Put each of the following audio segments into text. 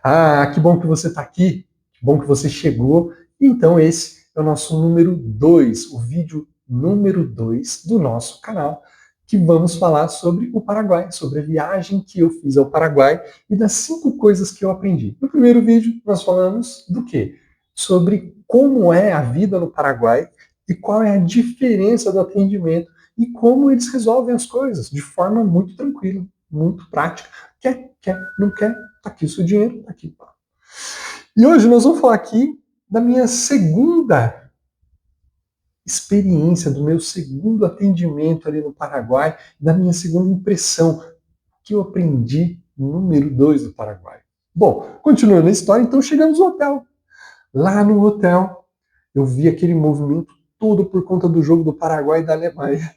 Ah, que bom que você está aqui, que bom que você chegou. Então, esse é o nosso número 2, o vídeo número 2 do nosso canal, que vamos falar sobre o Paraguai, sobre a viagem que eu fiz ao Paraguai e das 5 coisas que eu aprendi. No primeiro vídeo, nós falamos do quê? Sobre como é a vida no Paraguai e qual é a diferença do atendimento e como eles resolvem as coisas de forma muito tranquila, muito prática. Quer, não quer, tá aqui o seu dinheiro, tá aqui. E hoje nós vamos falar aqui da minha segunda experiência, do meu segundo atendimento ali no Paraguai, da minha segunda impressão, que eu aprendi número 2 do Paraguai. Bom, continuando a história, então chegamos no hotel. Lá no hotel, eu vi aquele movimento todo por conta do jogo do Paraguai e da Alemanha.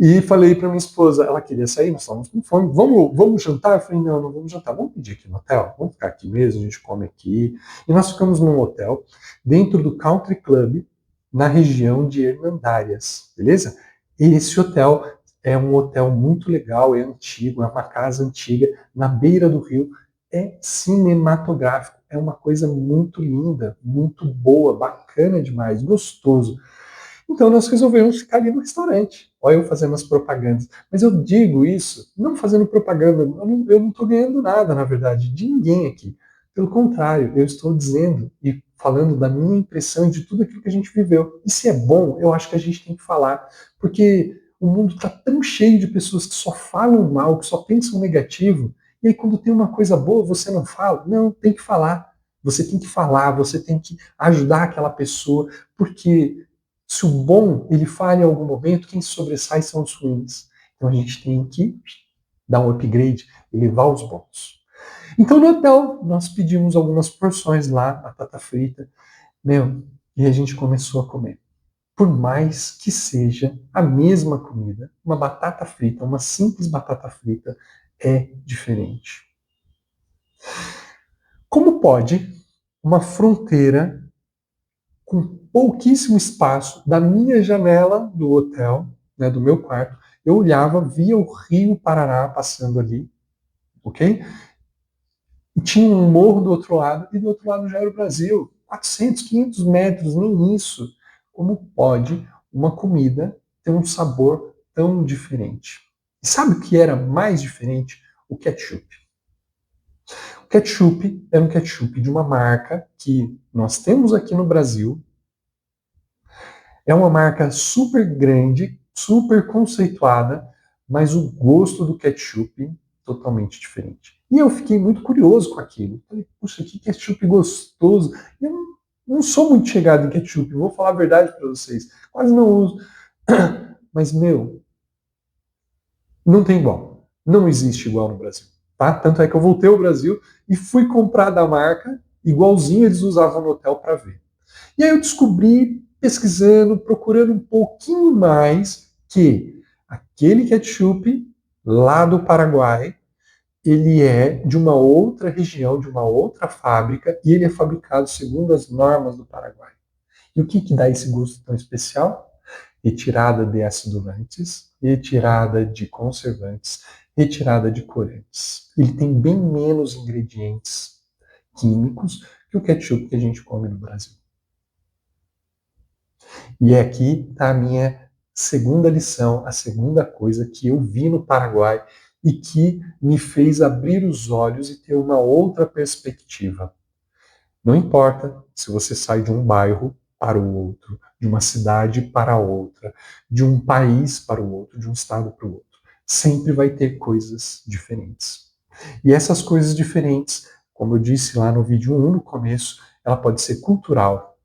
E falei para minha esposa, ela queria sair, nós estávamos com fome, vamos jantar? Eu falei, não vamos jantar, vamos pedir aqui no hotel, vamos ficar aqui mesmo, a gente come aqui. E nós ficamos num hotel, dentro do Country Club, na região de Hernandarias, beleza? E esse hotel é um hotel muito legal, é antigo, é uma casa antiga, na beira do rio, é cinematográfico, é uma coisa muito linda, muito boa, bacana demais, gostoso. Então nós resolvemos ficar ali no restaurante. Olha eu fazendo as propagandas. Mas eu digo isso não fazendo propaganda. Eu não estou ganhando nada, na verdade, de ninguém aqui. Pelo contrário, eu estou dizendo e falando da minha impressão e de tudo aquilo que a gente viveu. E se é bom, eu acho que a gente tem que falar. Porque o mundo está tão cheio de pessoas que só falam mal, que só pensam negativo. E aí quando tem uma coisa boa, você não fala? Não, tem que falar. Você tem que falar, você tem que ajudar aquela pessoa, porque se o bom ele falha em algum momento, quem sobressai são os ruins. Então a gente tem que dar um upgrade e levar os bons. Então no hotel nós pedimos algumas porções lá, batata frita, meu, e a gente começou a comer. Por mais que seja a mesma comida, uma batata frita, uma simples batata frita, é diferente. Como pode uma fronteira com pouquíssimo espaço da minha janela do hotel, né, do meu quarto, eu olhava, via o Rio Paraná passando ali, ok? E tinha um morro do outro lado, e do outro lado já era o Brasil. 400, 500 metros, nem isso. Como pode uma comida ter um sabor tão diferente? E sabe o que era mais diferente? O ketchup. O ketchup era um ketchup de uma marca que nós temos aqui no Brasil. É uma marca super grande, super conceituada, mas o gosto do ketchup totalmente diferente. E eu fiquei muito curioso com aquilo. Falei, puxa, que ketchup gostoso. Eu não sou muito chegado em ketchup, vou falar a verdade para vocês. Quase não uso. Mas, meu, não tem igual. Não existe igual no Brasil. Tá? Tanto é que eu voltei ao Brasil e fui comprar da marca, igualzinho eles usavam no hotel para ver. E aí eu descobri, pesquisando, procurando um pouquinho mais, que aquele ketchup lá do Paraguai, ele é de uma outra região, de uma outra fábrica, e ele é fabricado segundo as normas do Paraguai. E o que dá esse gosto tão especial? Retirada de acidulantes, retirada de conservantes, retirada de corantes. Ele tem bem menos ingredientes químicos que o ketchup que a gente come no Brasil. E aqui está a minha segunda lição, a segunda coisa que eu vi no Paraguai e que me fez abrir os olhos e ter uma outra perspectiva. Não importa se você sai de um bairro para o outro, de uma cidade para outra, de um país para o outro, de um estado para o outro. Sempre vai ter coisas diferentes. E essas coisas diferentes, como eu disse lá no vídeo 1 no começo, ela pode ser cultural,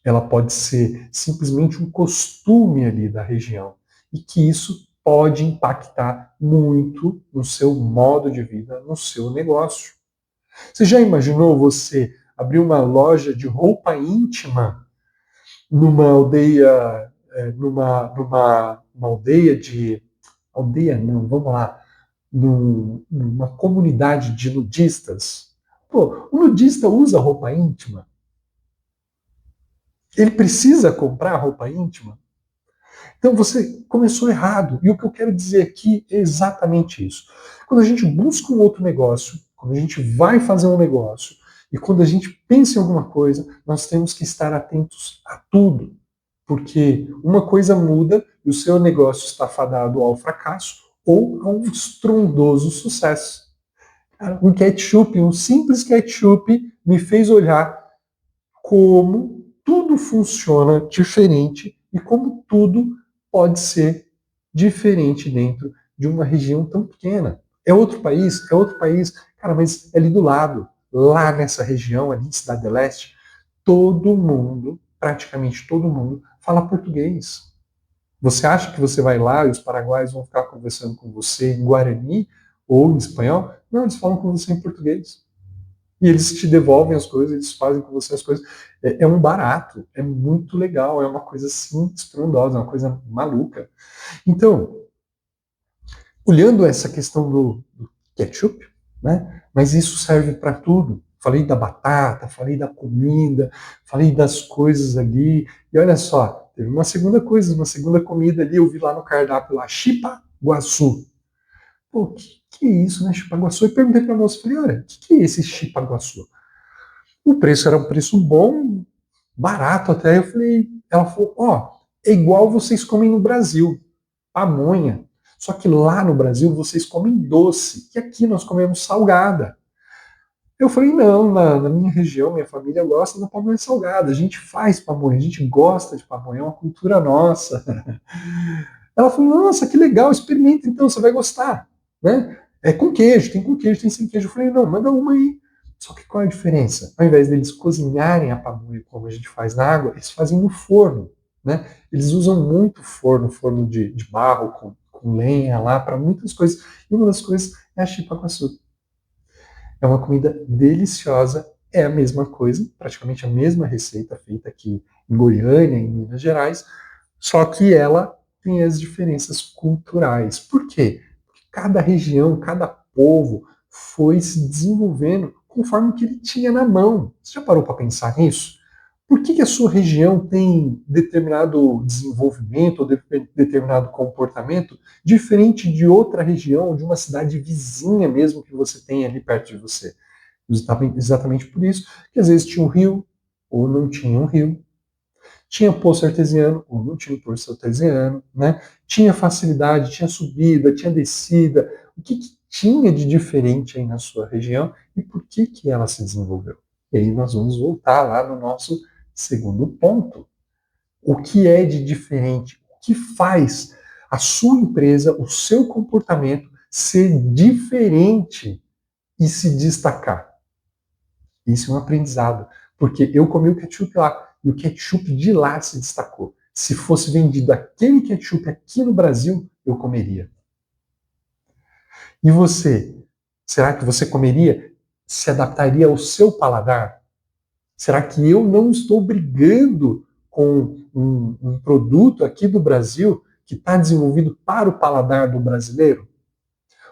ela pode ser simplesmente um costume ali da região e que isso pode impactar muito no seu modo de vida, no seu negócio. Você já imaginou você abrir uma loja de roupa íntima numa aldeia, numa aldeia de... Aldeia não, vamos lá. Numa comunidade de nudistas? Pô, o nudista usa roupa íntima? Ele precisa comprar roupa íntima? Então você começou errado. E o que eu quero dizer aqui é exatamente isso. Quando a gente busca um outro negócio, quando a gente vai fazer um negócio e quando a gente pensa em alguma coisa, nós temos que estar atentos a tudo. Porque uma coisa muda e o seu negócio está fadado ao fracasso ou a um estrondoso sucesso. Um ketchup, um simples ketchup, me fez olhar como tudo funciona diferente e como tudo pode ser diferente dentro de uma região tão pequena. É outro país? É outro país. Cara, mas é ali do lado, lá nessa região, ali em Cidade do Leste, todo mundo, praticamente todo mundo, fala português. Você acha que você vai lá e os paraguaios vão ficar conversando com você em Guarani ou em espanhol? Não, eles falam com você em português. E eles te devolvem as coisas, eles fazem com você as coisas. É um barato, é muito legal, é uma coisa assim estrondosa, é uma coisa maluca. Então, olhando essa questão do ketchup, né? Mas isso serve para tudo. Falei da batata, falei da comida, falei das coisas ali. E olha só, teve uma segunda coisa, uma segunda comida ali, eu vi lá no cardápio lá, chipa guaçu. Pô, que é isso, né, chipa guaçu? Eu perguntei para a moça, falei, olha, o que é esse chipa guaçu? O preço era um preço bom, barato até. Eu falei, ela falou, ó, é igual vocês comem no Brasil, pamonha. Só que lá no Brasil vocês comem doce, e aqui nós comemos salgada. Eu falei, não, na minha região, minha família gosta da pamonha salgada. A gente faz pamonha, a gente gosta de pamonha, é uma cultura nossa. Ela falou, nossa, que legal, experimenta então, você vai gostar. Né? É com queijo, tem com queijo, tem sem queijo. Eu falei, não, manda uma aí. Só que qual é a diferença? Ao invés deles cozinharem a pamonha como a gente faz na água, eles fazem no forno. Né? Eles usam muito forno, forno de barro, com lenha lá, para muitas coisas. E uma das coisas é a chipa com açúcar. É uma comida deliciosa, é a mesma coisa, praticamente a mesma receita feita aqui em Goiânia, em Minas Gerais, só que ela tem as diferenças culturais. Por quê? Porque cada região, cada povo foi se desenvolvendo conforme o que ele tinha na mão. Você já parou para pensar nisso? Por que a sua região tem determinado desenvolvimento ou determinado comportamento diferente de outra região, de uma cidade vizinha mesmo que você tem ali perto de você? Exatamente por isso que às vezes tinha um rio ou não tinha um rio, tinha poço artesiano ou não tinha poço artesiano, né? Tinha facilidade, tinha subida, tinha descida. O que tinha de diferente aí na sua região e por que ela se desenvolveu? E aí nós vamos voltar lá no nosso segundo ponto. O que é de diferente? O que faz a sua empresa, o seu comportamento ser diferente e se destacar? Isso é um aprendizado, porque eu comi o ketchup lá e o ketchup de lá se destacou. Se fosse vendido aquele ketchup aqui no Brasil, eu comeria. E você? Será que você comeria? Se adaptaria ao seu paladar? Será que eu não estou brigando com um produto aqui do Brasil que está desenvolvido para o paladar do brasileiro?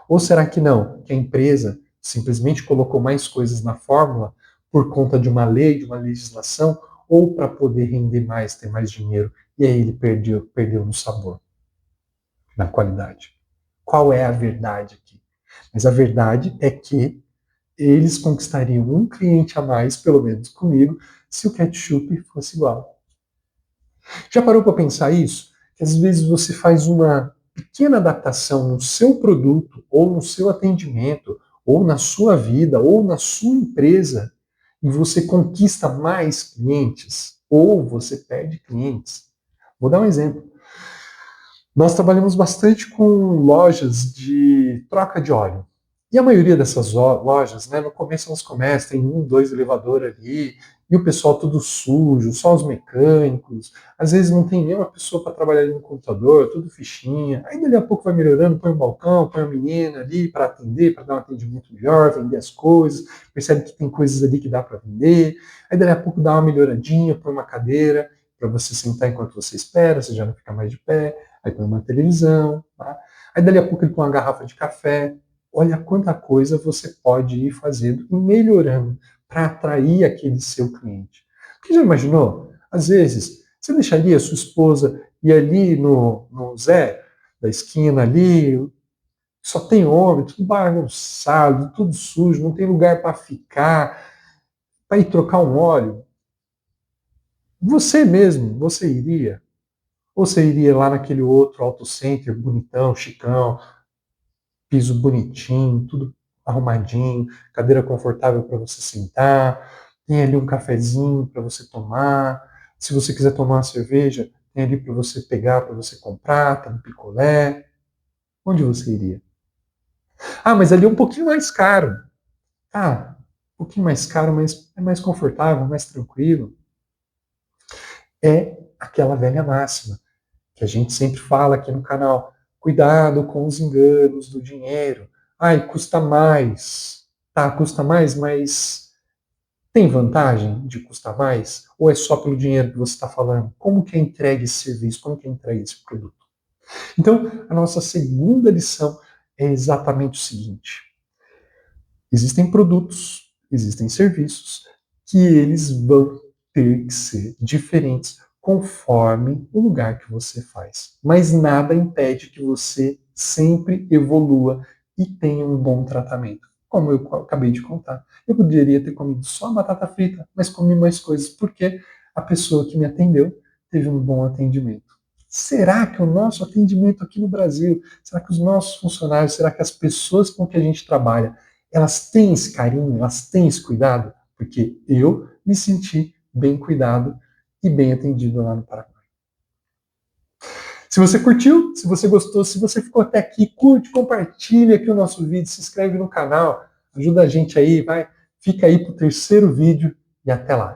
Ou será que não? Que a empresa simplesmente colocou mais coisas na fórmula por conta de uma lei, de uma legislação, ou para poder render mais, ter mais dinheiro, e aí ele perdeu no sabor, na qualidade? Qual é a verdade aqui? Mas a verdade é que eles conquistariam um cliente a mais, pelo menos comigo, se o ketchup fosse igual. Já parou para pensar isso? Que às vezes você faz uma pequena adaptação no seu produto, ou no seu atendimento, ou na sua vida, ou na sua empresa, e você conquista mais clientes, ou você perde clientes. Vou dar um exemplo. Nós trabalhamos bastante com lojas de troca de óleo. E a maioria dessas lojas, né, no começo elas começam, tem um, dois elevadores ali, e o pessoal tudo sujo, só os mecânicos, às vezes não tem nenhuma pessoa para trabalhar ali no computador, tudo fichinha. Aí dali a pouco vai melhorando, põe um balcão, põe uma menina ali para atender, para dar um atendimento melhor, vender as coisas, percebe que tem coisas ali que dá para vender. Aí dali a pouco dá uma melhoradinha, põe uma cadeira para você sentar enquanto você espera, você já não fica mais de pé. Aí põe uma televisão, tá? Aí dali a pouco ele põe uma garrafa de café. Olha quanta coisa você pode ir fazendo e melhorando para atrair aquele seu cliente. Porque já imaginou? Às vezes, você deixaria a sua esposa ir ali no Zé da esquina ali, Só tem homem, tudo bagunçado, tudo sujo, não tem lugar para ficar, para ir trocar um óleo. Você mesmo, você iria? Ou você iria lá naquele outro auto center, bonitão, chicão, piso bonitinho, tudo arrumadinho, cadeira confortável para você sentar, tem ali um cafezinho para você tomar. Se você quiser tomar uma cerveja, tem ali para você pegar, para você comprar, tem um picolé. Onde você iria? Ah, mas ali é um pouquinho mais caro. Ah, um pouquinho mais caro, mas é mais confortável, mais tranquilo. É aquela velha máxima que a gente sempre fala aqui no canal. Cuidado com os enganos do dinheiro. Ai, custa mais. Tá, custa mais, mas tem vantagem de custar mais? Ou é só pelo dinheiro que você está falando? Como que é entregue esse serviço? Como que é entregue esse produto? Então, a nossa segunda lição é exatamente o seguinte: existem produtos, existem serviços que eles vão ter que ser diferentes conforme o lugar que você faz. Mas nada impede que você sempre evolua e tenha um bom tratamento. Como eu acabei de contar. Eu poderia ter comido só batata frita, mas comi mais coisas porque a pessoa que me atendeu teve um bom atendimento. Será que o nosso atendimento aqui no Brasil, será que os nossos funcionários, será que as pessoas com que a gente trabalha, elas têm esse carinho, elas têm esse cuidado? Porque eu me senti bem cuidado e bem atendido lá no Paraguai. Se você curtiu, se você gostou, se você ficou até aqui, curte, compartilha aqui o nosso vídeo, se inscreve no canal, ajuda a gente aí, vai. Fica aí pro terceiro vídeo e até lá.